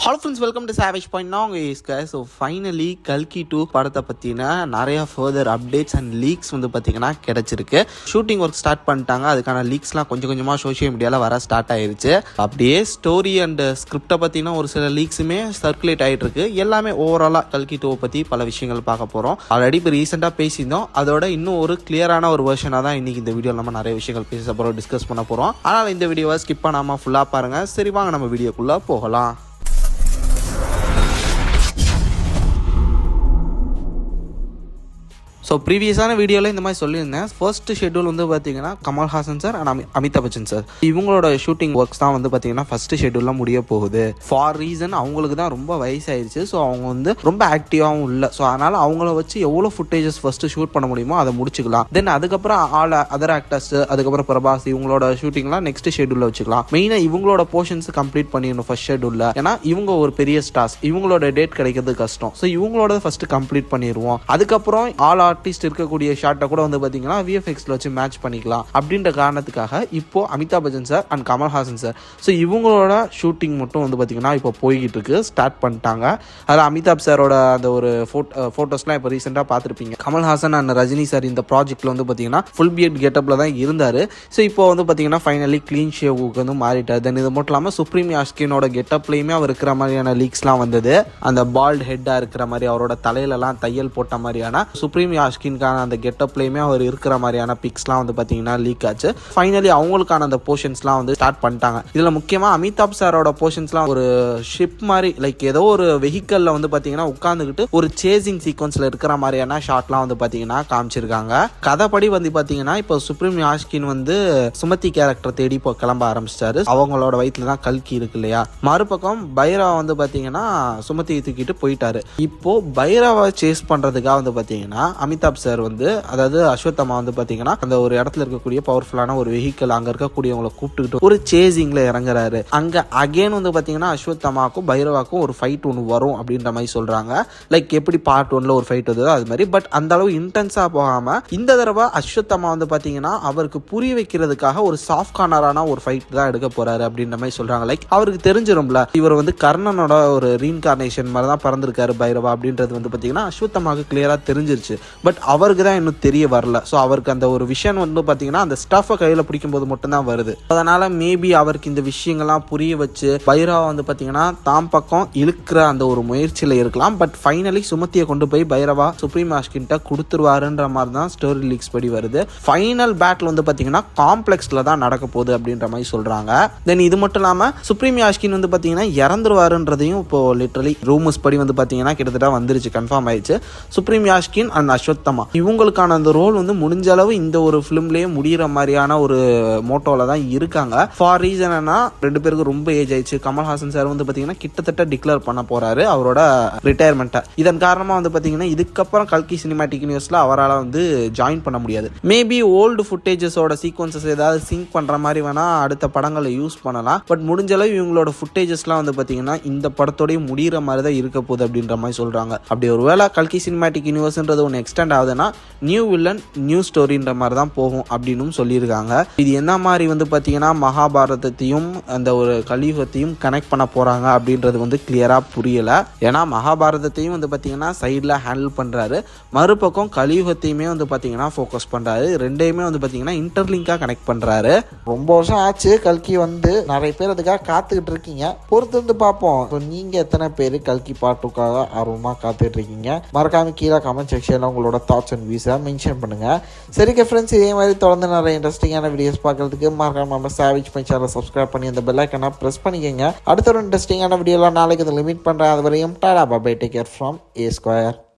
Hello friends, welcome to savage point. நான் உங்கள் ஏஸ்கா. So finally கல்கி 2 படத்தை பற்றின நிறையா ஃபர்தர் அப்டேட்ஸ் அண்ட் லீக்ஸ் வந்து பார்த்திங்கன்னா கிடச்சிருக்கு. ஷூட்டிங் ஒர்க் ஸ்டார்ட் பண்ணிட்டாங்க. அதுக்கான லீக்ஸ்லாம் கொஞ்சம் கொஞ்சமாக சோஷியல் மீடியாவில் வர ஸ்டார்ட் ஆயிருச்சு. அப்படியே ஸ்டோரி அண்ட் ஸ்கிரிப்டை பற்றினா ஒரு சில லீக்ஸுமே சர்க்குலேட் ஆகிட்டு இருக்கு. எல்லாமே ஓவராலாக கல்கி 2 பற்றி பல விஷயங்கள் பார்க்க போகிறோம். ஆல்ரெடி இப்போ ரீசெண்டாக பேசியிருந்தோம். அதோட இன்னும் ஒரு கிளியரான ஒரு வெர்ஷனாக தான் இன்றைக்கி இந்த வீடியோவில் நம்ம நிறைய விஷயங்கள் பேச போகிறோம், டிஸ்கஸ் பண்ண போகிறோம். ஆனால் இந்த வீடியோவை ஸ்கிப் பண்ணாமல் ஃபுல்லாக பாருங்கள். சரி, வாங்க நம்ம வீடியோக்குள்ளே போகலாம். ஸோ ப்ரீவியஸான வீடியோவில் இந்த மாதிரி சொல்லியிருந்தேன். ஃபர்ஸ்ட் ஷெட்யூல் வந்து பார்த்தீங்கன்னா Kamal Haasan sir and Amitabh Bachchan sir இவங்களோட ஷூட்டிங் ஒர்க்ஸ் தான் வந்து பார்த்தீங்கன்னா ஃபர்ஸ்ட் ஷெட்யூலில் முடிய போகுது. ஃபார் ரீசன் அவங்களுக்கு தான் ரொம்ப வயசாயிருச்சு. ஸோ அவங்க வந்து ரொம்ப ஆக்டிவாகவும் இல்லை. ஸோ அதனால் அவங்கள வச்சு எவ்வளோ ஃபுட்டேஜஸ் ஃபர்ஸ்ட் ஷூட் பண்ண முடியுமோ அதை முடிச்சுக்கலாம். தென் அதுக்கப்புறம் அதர் ஆக்டர்ஸ், அதுக்கப்புறம் பிரபாஸ் இவங்களோட ஷூட்டிங்லாம் நெக்ஸ்ட் ஷெட்யூலில் வச்சுக்கலாம். மெயினாக இவங்களோட போர்ஷன்ஸ் கம்ப்ளீட் பண்ணிடணும் ஃபர்ஸ்ட் ஷெட்யூலில். ஏன்னா இவங்க ஒரு பெரிய ஸ்டார்ஸ், இவங்களோட டேட் கிடைக்கிறது கஷ்டம். ஸோ இவங்களோட ஃபர்ஸ்ட் கம்ப்ளீட் பண்ணிடுவோம். அதுக்கப்புறம் ஆர்டிஸ்ட் இருக்கக்கூடிய ஷாட்டை கூட வந்து பார்த்தீங்கன்னா விஎஃப்எக்ஸ்ல வச்சு மேட்ச் பண்ணிக்கலாம். அப்படின்ற காரணத்துக்காக இப்போ Amitabh Bachchan sir and Kamal Haasan sir so இவங்களோட ஷூட்டிங் மட்டும் வந்து பார்த்தீங்கன்னா இப்போ போய்கிட்டு இருக்கு, ஸ்டார்ட் பண்ணிட்டாங்க. அதில் அமிதாப் சாரோட அந்த ஒரு ஃபோட்டோஸ்லாம் இப்போ ரீசெண்டாக பார்த்துருப்பீங்க. கமல்ஹாசன் அண்ட் ரஜினி சார் இந்த ப்ராஜெக்ட்ல வந்து பார்த்தீங்கன்னா ஃபுல் பியர்ட் கெட்டப்ல தான் இருந்தார். ஸோ இப்போ வந்து பார்த்தீங்கன்னா ஃபைனலி க்ளீன் ஷேவுக்கு வந்து மாறிட்டார். தென் இது மட்டும் இல்லாமல் சுப்ரீம் யாஸ்கினோட கெட்டப்லையுமே அவர் இருக்கிற மாதிரியான லீக்ஸ்லாம் வந்தது. அந்த பால்ட் ஹெட்டாக இருக்கிற மாதிரி, அவரோட தலையிலலாம் தையல் போட்ட மாதிரியான சுப்ரீம் யாஸ்கின் அந்த கெட்டப்லயுமே அவர் இருக்கிற மாதிரியான பிக்ஸ்லாம் வந்து பாத்தீங்கன்னா லீக் ஆச்சு. ஃபைனலி அவங்களுக்கான அந்த போர்ஷன்ஸ்லாம் வந்து ஸ்டார்ட் பண்ணிட்டாங்க. இதுல முக்கியமா அமிதாப் சாரோட போர்ஷன்ஸ்லாம் ஒரு ஷிப் மாதிரி, லைக் ஏதோ ஒரு வெஹிக்கல்ல வந்து பாத்தீங்கன்னா உட்கார்ந்துகிட்டு ஒரு சேசிங் சீக்வன்ஸ்ல இருக்கிற மாதிரியான ஷாட்லாம் வந்து பாத்தீங்கன்னா காமிச்சிருக்காங்க. கதைப்படி வந்து பாத்தீங்கன்னா இப்போ சுப்ரீம் யாஸ்கின் வந்து சுமதி கேரக்டர் தேடி இப்போ கிளம்ப ஆரம்பிச்சிட்டாரு. அவங்களோட வயிற்றுல தான் கல்கி இருக்கு இல்லையா. மறுபக்கம் பைரவா வந்து பாத்தீங்கன்னா சுமதி தூக்கிட்டு போயிட்டாரு. இப்போ பைரவா சேஸ் பண்றதுக்காக வந்து பாத்தீங்கன்னா அமிதாப் சார் வந்து, அதாவது அஸ்வத்தமா வந்து பாத்தீங்கன்னா அந்த ஒரு இடத்துல இருக்கக்கூடிய பவர்ஃபுல்லான ஒரு வெஹிக்கிள் அங்க இருக்கக்கூடியவங்களை கூப்பிட்டுக்கிட்டு ஒரு சேசிங்ல இறங்குறாரு. அங்க அகைன் வந்து பாத்தீங்கன்னா அஸ்வத்தமாக்கும் பைரவாக்கும் ஒரு ஃபைட் ஒன்று வரும் அப்படின்ற மாதிரி சொல்றாங்க. லைக் எப்படி பார்ட் 1ல ஒரு ஃபைட் வந்ததோ அது மாதிரி. பட் அந்த அளவு இன்டென்ஸா போகாம இந்த தடவை அஸ்வத்தமா வந்து பாத்தீங்கன்னா அவருக்கு புரிய வைக்கிறதுக்காக ஒரு சாஃப்ட் கார்னரான ஒரு ஃபைட் தான் எடுக்க போறாரு அப்படின்ற மாதிரி சொல்றாங்க. லைக் அவருக்கு தெரிஞ்சிரும்ல இவர் வந்து கர்ணனோட ஒரு ரீஇன்கார்னேஷன் மாதிரி தான் பிறந்திருக்காரு பைரவா அப்படின்றது வந்து பாத்தீங்கன்னா அஸ்வத்தமாக்கு கிளியரா தெரிஞ்சிருச்சு. பட் அவருக்கு தான் இன்னும் தெரிய வரல. ஸோ அவருக்கு அந்த ஒரு விஷயம் வந்து பார்த்தீங்கன்னா அந்த ஸ்டஃபை கையில் பிடிக்கும்போது மட்டும்தான் வருது. அதனால மேபி அவருக்கு இந்த விஷயங்கள்லாம் புரிய வச்சு பைரவா வந்து பார்த்தீங்கன்னா தாம் பக்கம் இழுக்கிற அந்த ஒரு முயற்சியில் இருக்கலாம். பட் ஃபைனலி சுமத்தியை கொண்டு போய் பைரவா சுப்ரீம் யாஸ்கின்ட்ட கொடுத்துருவாருன்ற மாதிரி தான் ஸ்டோரி லீக்ஸ் படி வருது. ஃபைனல் பேட்டில் வந்து பார்த்தீங்கன்னா காம்ப்ளெக்ஸில் தான் நடக்க போகுது அப்படின்ற மாதிரி சொல்கிறாங்க. தென் இது மட்டும் இல்லாமல் சுப்ரீம் யாஸ்கின் வந்து பார்த்தீங்கன்னா இறந்துருவாருன்றதையும் இப்போ லிட்டரலி ரூமர்ஸ் படி வந்து பார்த்தீங்கன்னா கிட்டத்தட்ட வந்துருச்சு, கன்ஃபார்ம் ஆயிடுச்சு. சுப்ரீம் யாஸ்கின் அண்ட் அஸ்வத்தமா இவங்களுக்கான அந்த ரோல் வந்து முடிஞ்ச அளவு இந்த ஒரு ஃபிலிம்லயே முடிகிற மாதிரியான ஒரு மோட்டோல தான் இருக்காங்க. ஃபார் ரீசன் என்ன, ரெண்டு பேருக்கு ரொம்ப ஏஜ் ஆயிடுச்சு. கமல்ஹாசன் சார் வந்து பாத்தீங்கன்னா கிட்டத்தட்ட டிக்ளேர் பண்ண போறாரு அவரோட ரிட்டையர்மெண்ட்டை. இதன் காரணமா வந்து பாத்தீங்கன்னா இதுக்கப்புறம் கல்கி சினிமாட்டிக் யூனிவர்ஸ்ல அவரால் வந்து ஜாயின் பண்ண முடியாது. மேபி ஓல்டு ஃபுட்டேஜஸோட சீக்வன்சஸ் ஏதாவது சிங்க் பண்ற மாதிரி வேணா அடுத்த படங்களை யூஸ் பண்ணலாம். பட் முடிஞ்ச அளவு இவங்களோட ஃபுட்டேஜஸ்லாம் வந்து பாத்தீங்கன்னா இந்த படத்தோடய முடிகிற மாதிரி தான் இருக்க போகுது அப்படின்ற மாதிரி சொல்றாங்க. அப்படி ஒருவேளை கல்கி சினிமாட்டிக் யூனிவர்ஸ்ன்றது ஒன்று எக்ஸ்டெண்ட் ஆகுதுன்னா நியூ வில்லன் நியூ ஸ்டோரின்ற மாதிரி தான் போகும் அப்படின்னு சொல்லியிருக்காங்க. இது என்ன மாதிரி வந்து பார்த்தீங்கன்னா மகாபாரதத்தையும் அந்த ஒரு கலியுகத்தையும் கனெக்ட் பண்ண போறாங்க அப்படின்றது வந்து கிளியரா புரியல. ஏன்னா மகாபாரதத்தையும் வந்து பார்த்தீங்கன்னா சைடில் ஹேண்டில் பண்றாரு, மறுபக்கம் கலியுகத்தையுமே வந்து பார்த்தீங்கன்னா ஃபோக்கஸ் பண்றாரு. ரெண்டையுமே வந்து பார்த்தீங்கன்னா இன்டர்லிங்காக கனெக்ட் பண்றாரு. ரொம்ப வருஷம் ஆச்சு கல்கி வந்து, நிறைய பேர் அதுக்காக காத்துக்கிட்டு இருக்கீங்க. பொறுத்து வந்து பார்ப்போம். நீங்க எத்தனை பேர் கல்கி பாட்டுக்காக ஆர்வமாக காத்துட்டு இருக்கீங்க? மறக்காம கீழே கமெண்ட் செக்ஷன்ல உங்களோட தாட்ஸ் அண்ட் வியூஸை மென்ஷன் பண்ணுங்க. சரிங்க ஃப்ரெண்ட்ஸ், இதே மாதிரி தொடர்ந்து நிறைய இன்ட்ரெஸ்டிங்கான வீடியோஸ் பார்க்கறதுக்கு மறக்காம நம்ம சாவேஜ் பாயிண்ட் சேனலை சப்ஸ்கிரைப் பண்ணி அந்த பெல் ஐகானை பிரஸ் பண்ணிக்கங்க. அடுத்த ஒரு இன்ட்ரெஸ்டிங்கான வீடியோலாம் நாளைக்கு லிமிட் பண்றேன். அது வரையும் tata bye, take care from A Square.